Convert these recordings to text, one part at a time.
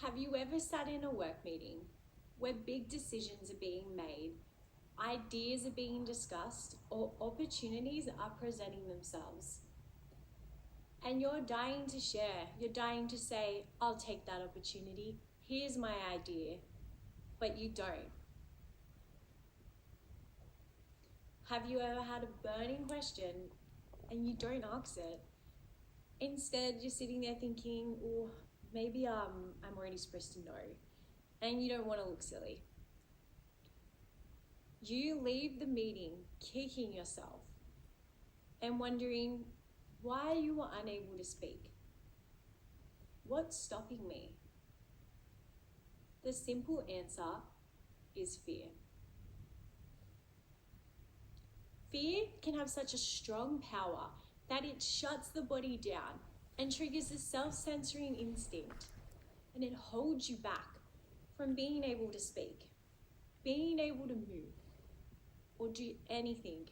Have you ever sat in a work meeting where big decisions are being made, ideas are being discussed, or opportunities are presenting themselves? And you're dying to share, you're dying to say, I'll take that opportunity, here's my idea, but you don't. Have you ever had a burning question and you don't ask it? Instead, you're sitting there thinking, oh, maybe I'm already supposed to know, and you don't want to look silly. You leave the meeting kicking yourself and wondering why you were unable to speak. What's stopping me? The simple answer is fear. Fear can have such a strong power that it shuts the body down and triggers a self-censoring instinct, and it holds you back from being able to speak, being able to move, or do anything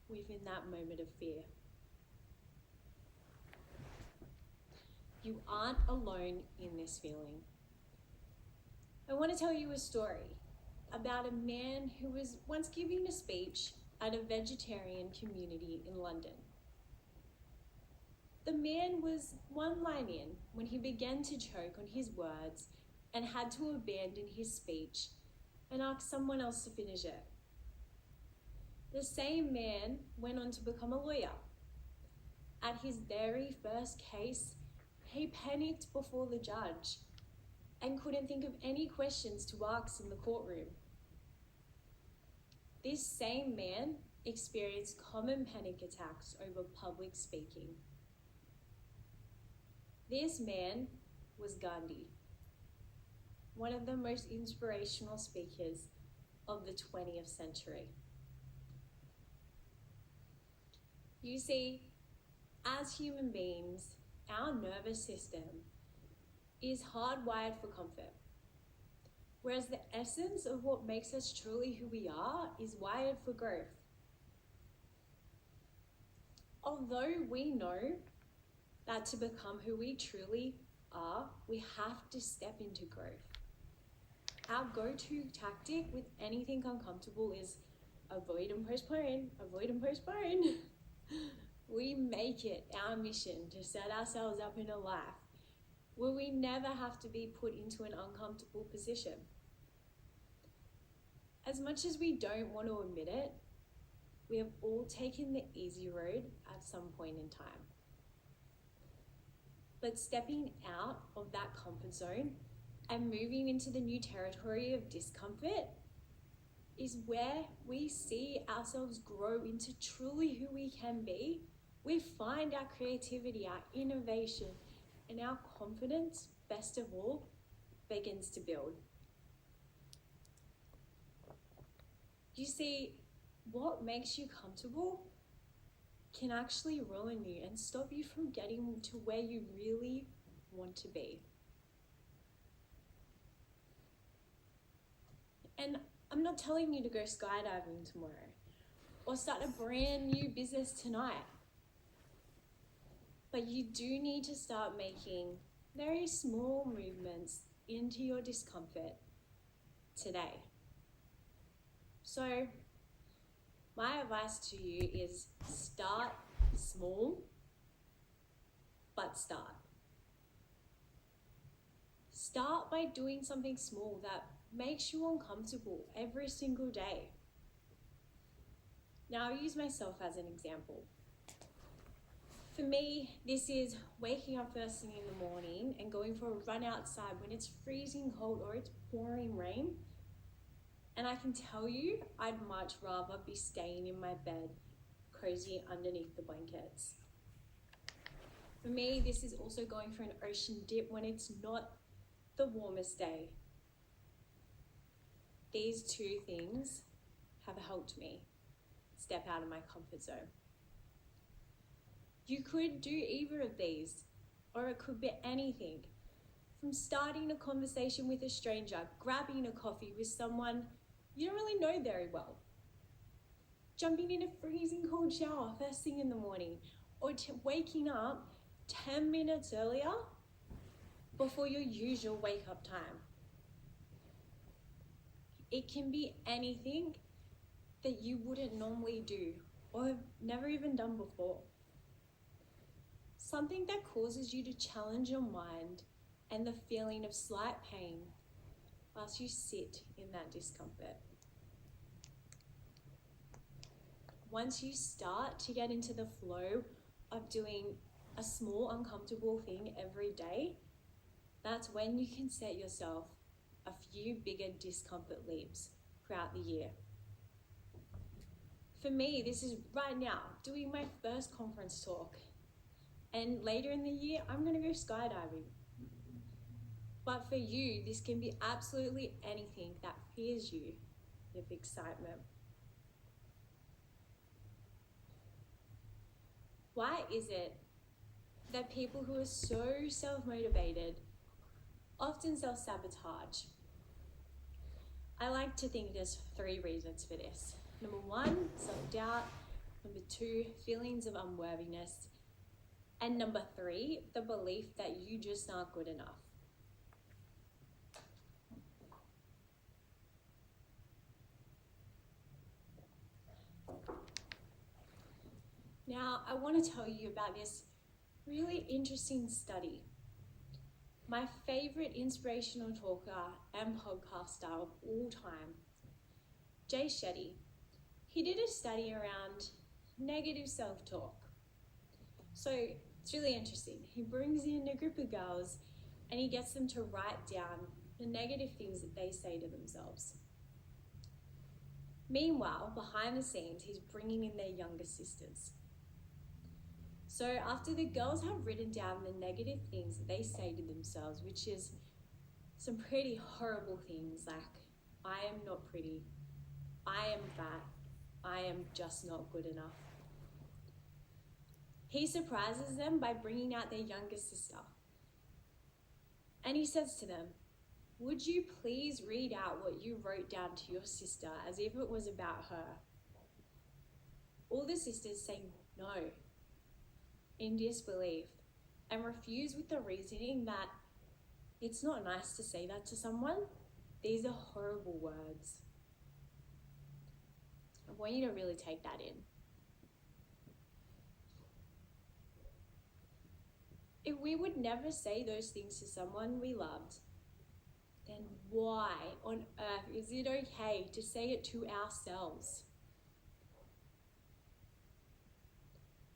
within that moment of fear. You aren't alone in this feeling. I want to tell you a story about a man who was once giving a speech at a vegetarian community in London. The man was one line in when he began to choke on his words and had to abandon his speech and ask someone else to finish it. The same man went on to become a lawyer. At his very first case, he panicked before the judge and couldn't think of any questions to ask in the courtroom. This same man experienced common panic attacks over public speaking. This man was Gandhi, one of the most inspirational speakers of the 20th century. You see, as human beings, our nervous system is hardwired for comfort, whereas the essence of what makes us truly who we are is wired for growth. Although we know that to become who we truly are, we have to step into growth. Our go-to tactic with anything uncomfortable is avoid and postpone, avoid and postpone. We make it our mission to set ourselves up in a life where we never have to be put into an uncomfortable position. As much as we don't want to admit it, we have all taken the easy road at some point in time. But stepping out of that comfort zone and moving into the new territory of discomfort is where we see ourselves grow into truly who we can be. We find our creativity, our innovation, and our confidence, best of all, begins to build. You see, what makes you comfortable can actually ruin you and stop you from getting to where you really want to be. And I'm not telling you to go skydiving tomorrow or start a brand new business tonight. But you do need to start making very small movements into your discomfort today. So, my advice to you is start small, but start. Start by doing something small that makes you uncomfortable every single day. Now, I'll use myself as an example. For me, this is waking up first thing in the morning and going for a run outside when it's freezing cold or it's pouring rain. And I can tell you, I'd much rather be staying in my bed, cozy underneath the blankets. For me, this is also going for an ocean dip when it's not the warmest day. These two things have helped me step out of my comfort zone. You could do either of these, or it could be anything. From starting a conversation with a stranger, grabbing a coffee with someone you don't really know very well, jumping in a freezing cold shower first thing in the morning, or waking up 10 minutes earlier before your usual wake up time. It can be anything that you wouldn't normally do or have never even done before. Something that causes you to challenge your mind and the feeling of slight pain whilst you sit in that discomfort. Once you start to get into the flow of doing a small uncomfortable thing every day, that's when you can set yourself a few bigger discomfort leaps throughout the year. For me, this is right now, doing my first conference talk. And later in the year, I'm going to go skydiving. But for you, this can be absolutely anything that fills you with excitement. Why is it that people who are so self-motivated often self-sabotage? I like to think there's 3 reasons for this. Number 1, self-doubt. Number 2, feelings of unworthiness. And number 3, the belief that you just aren't good enough. Now, I want to tell you about this really interesting study. My favorite inspirational talker and podcaster of all time, Jay Shetty, he did a study around negative self-talk. So it's really interesting. He brings in a group of girls and he gets them to write down the negative things that they say to themselves. Meanwhile, behind the scenes, he's bringing in their younger sisters. So after the girls have written down the negative things that they say to themselves, which is some pretty horrible things like, I am not pretty, I am fat, I am just not good enough. He surprises them by bringing out their younger sister. And he says to them, would you please read out what you wrote down to your sister as if it was about her? All the sisters say no, in disbelief, and refuse with the reasoning that it's not nice to say that to someone. These are horrible words. I want you to really take that in. If we would never say those things to someone we loved, then why on earth is it okay to say it to ourselves?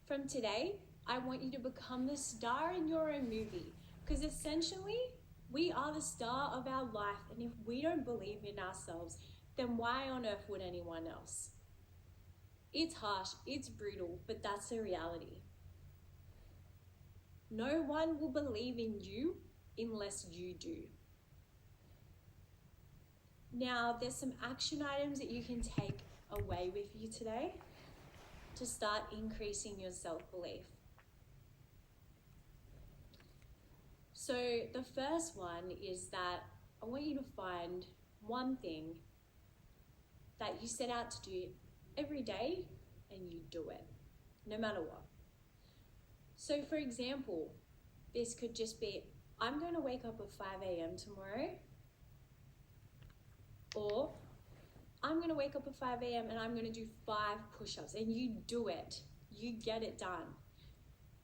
From today, I want you to become the star in your own movie, because essentially, we are the star of our life, and if we don't believe in ourselves, then why on earth would anyone else? It's harsh, it's brutal, but that's the reality. No one will believe in you unless you do. Now, there's some action items that you can take away with you today to start increasing your self-belief. So the first one is that I want you to find one thing that you set out to do every day and you do it, no matter what. So for example, this could just be, I'm going to wake up at 5 a.m. tomorrow, or I'm going to wake up at 5 a.m. and I'm going to do 5 push-ups, and you do it. You get it done.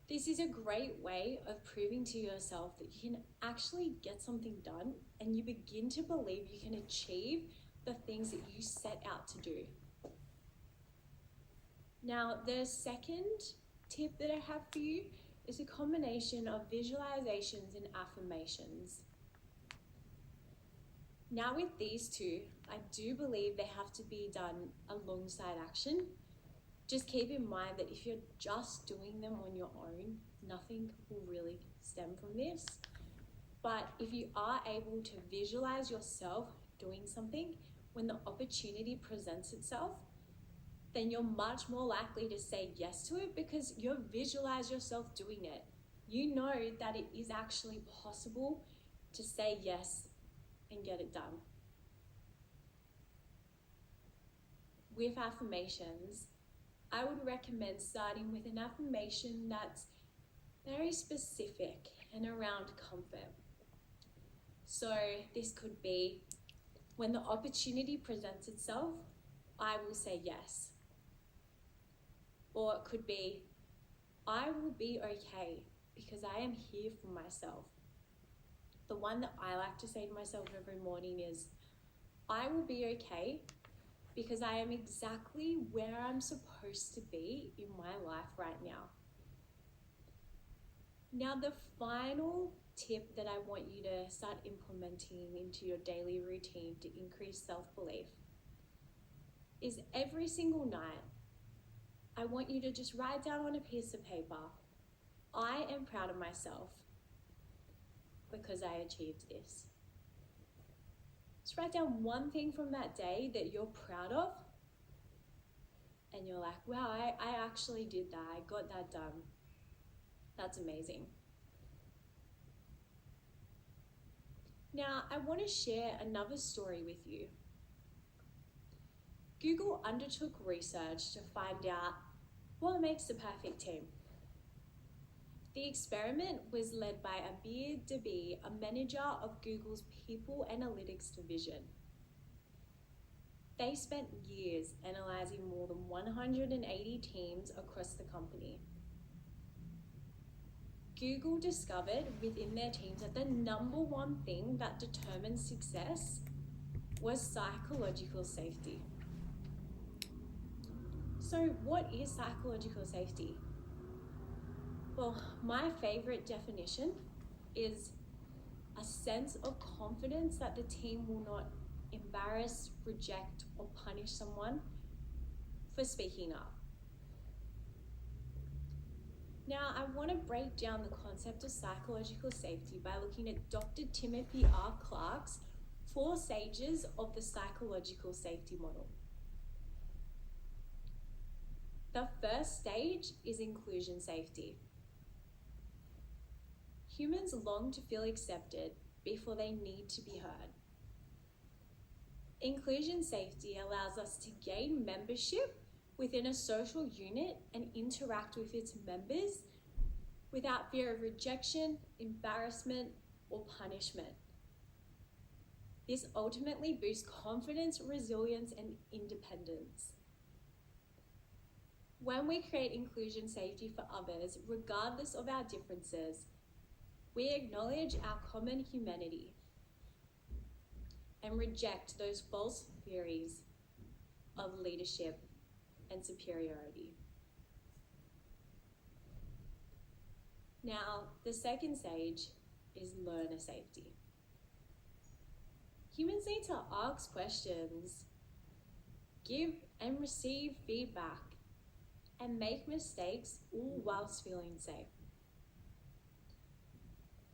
This is a great way of proving to yourself that you can actually get something done, and you begin to believe you can achieve the things that you set out to do. Now, the second tip that I have for you is a combination of visualizations and affirmations. Now with these two, I do believe they have to be done alongside action. Just keep in mind that if you're just doing them on your own, nothing will really stem from this. But if you are able to visualize yourself doing something when the opportunity presents itself, then you're much more likely to say yes to it because you visualize yourself doing it. You know that it is actually possible to say yes and get it done. With affirmations, I would recommend starting with an affirmation that's very specific and around comfort. So this could be, when the opportunity presents itself, I will say yes. Or it could be, I will be okay because I am here for myself. The one that I like to say to myself every morning is, I will be okay because I am exactly where I'm supposed to be in my life right now. Now, the final tip that I want you to start implementing into your daily routine to increase self-belief is every single night, I want you to just write down on a piece of paper, I am proud of myself because I achieved this. Just write down one thing from that day that you're proud of, and you're like, wow, I actually did that. I got that done. That's amazing. Now, I want to share another story with you. Google undertook research to find out what makes the perfect team. The experiment was led by Abir Debir, a manager of Google's People Analytics division. They spent years analyzing more than 180 teams across the company. Google discovered within their teams that the number one thing that determines success was psychological safety. So what is psychological safety? Well, my favorite definition is a sense of confidence that the team will not embarrass, reject, or punish someone for speaking up. Now, I want to break down the concept of psychological safety by looking at Dr. Timothy R. Clark's 4 stages of the psychological safety model. The first stage is inclusion safety. Humans long to feel accepted before they need to be heard. Inclusion safety allows us to gain membership within a social unit and interact with its members without fear of rejection, embarrassment, or punishment. This ultimately boosts confidence, resilience, and independence. When we create inclusion safety for others, regardless of our differences, we acknowledge our common humanity and reject those false theories of leadership and superiority. Now, the second stage is learner safety. Humans need to ask questions, give and receive feedback, and make mistakes, all whilst feeling safe.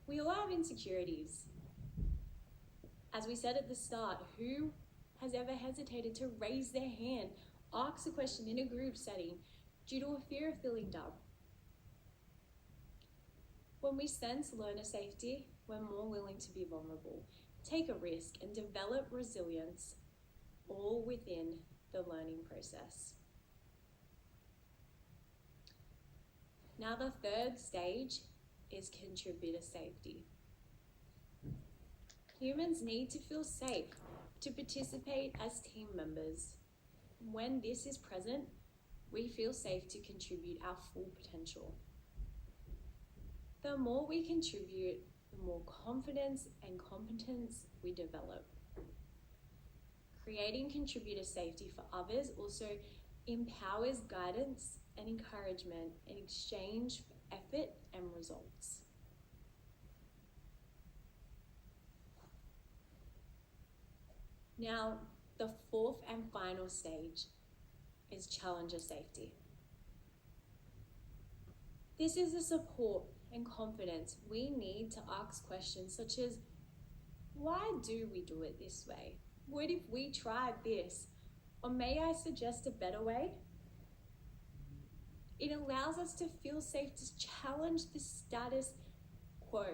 We all have insecurities. As we said at the start, who has ever hesitated to raise their hand, ask a question in a group setting due to a fear of feeling dumb? When we sense learner safety, we're more willing to be vulnerable, take a risk, and develop resilience, all within the learning process. Now, the third stage is contributor safety. Humans need to feel safe to participate as team members. When this is present, we feel safe to contribute our full potential. The more we contribute, the more confidence and competence we develop. Creating contributor safety for others also empowers guidance and encouragement in exchange for effort and results. Now, the fourth and final stage is challenger safety. This is the support and confidence we need to ask questions such as, why do we do it this way? What if we tried this? Or may I suggest a better way? It allows us to feel safe to challenge the status quo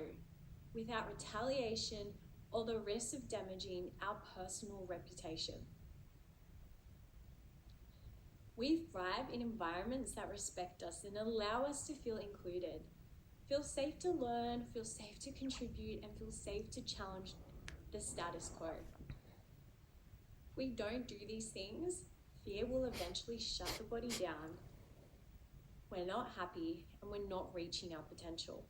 without retaliation or the risk of damaging our personal reputation. We thrive in environments that respect us and allow us to feel included, feel safe to learn, feel safe to contribute, and feel safe to challenge the status quo. If we don't do these things, fear will eventually shut the body down. We're not happy and we're not reaching our potential.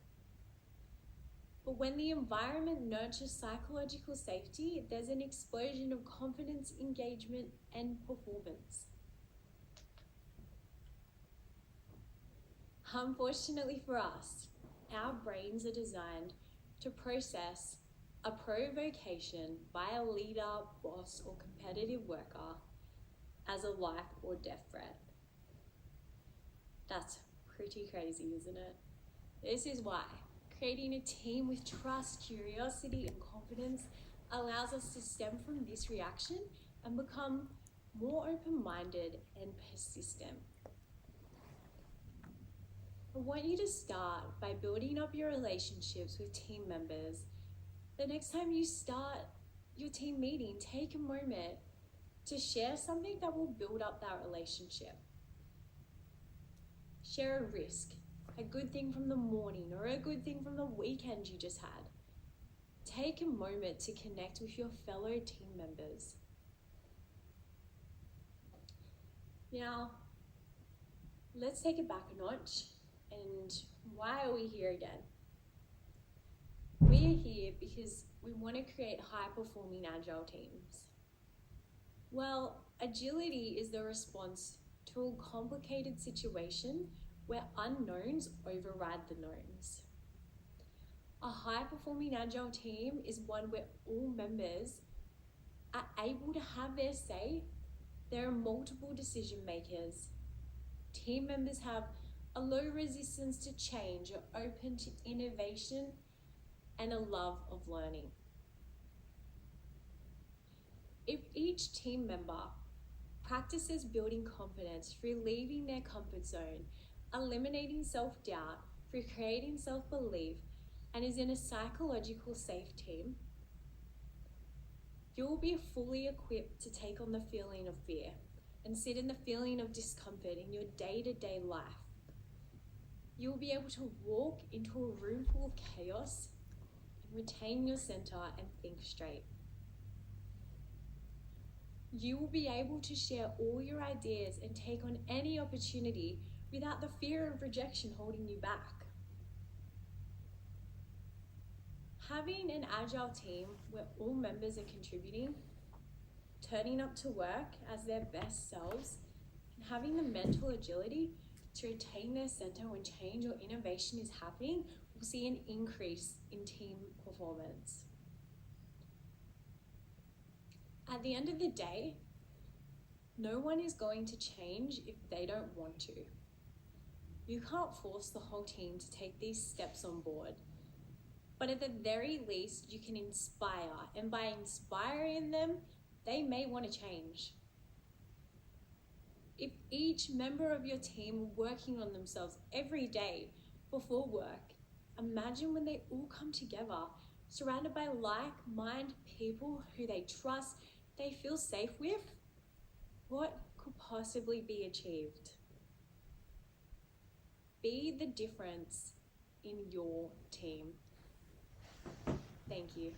But when the environment nurtures psychological safety, there's an explosion of confidence, engagement, and performance. Unfortunately for us, our brains are designed to process a provocation by a leader, boss, or competitive worker as a life or death threat. That's pretty crazy, isn't it? This is why creating a team with trust, curiosity, and confidence allows us to stem from this reaction and become more open-minded and persistent. I want you to start by building up your relationships with team members. The next time you start your team meeting, take a moment to share something that will build up that relationship. Share a risk, a good thing from the morning or a good thing from the weekend you just had. Take a moment to connect with your fellow team members. Now, let's take it back a notch. And why are we here again? We are here because we want to create high-performing agile teams. Well, agility is the response to a complicated situation where unknowns override the knowns. A high-performing agile team is one where all members are able to have their say. There are multiple decision makers. Team members have a low resistance to change, are open to innovation, and a love of learning. If each team member practices building confidence through leaving their comfort zone, eliminating self-doubt, through creating self-belief, and is in a psychological safe team, you will be fully equipped to take on the feeling of fear and sit in the feeling of discomfort in your day-to-day life. You will be able to walk into a room full of chaos and retain your center and think straight. You will be able to share all your ideas and take on any opportunity without the fear of rejection holding you back. Having an agile team where all members are contributing, turning up to work as their best selves, and having the mental agility to retain their center when change or innovation is happening, we'll see an increase in team performance. At the end of the day, no one is going to change if they don't want to. You can't force the whole team to take these steps on board, but at the very least, you can inspire, and by inspiring them, they may want to change. If each member of your team were working on themselves every day before work, imagine when they all come together, surrounded by like-minded people who they trust, they feel safe with, what could possibly be achieved? Be the difference in your team. Thank you.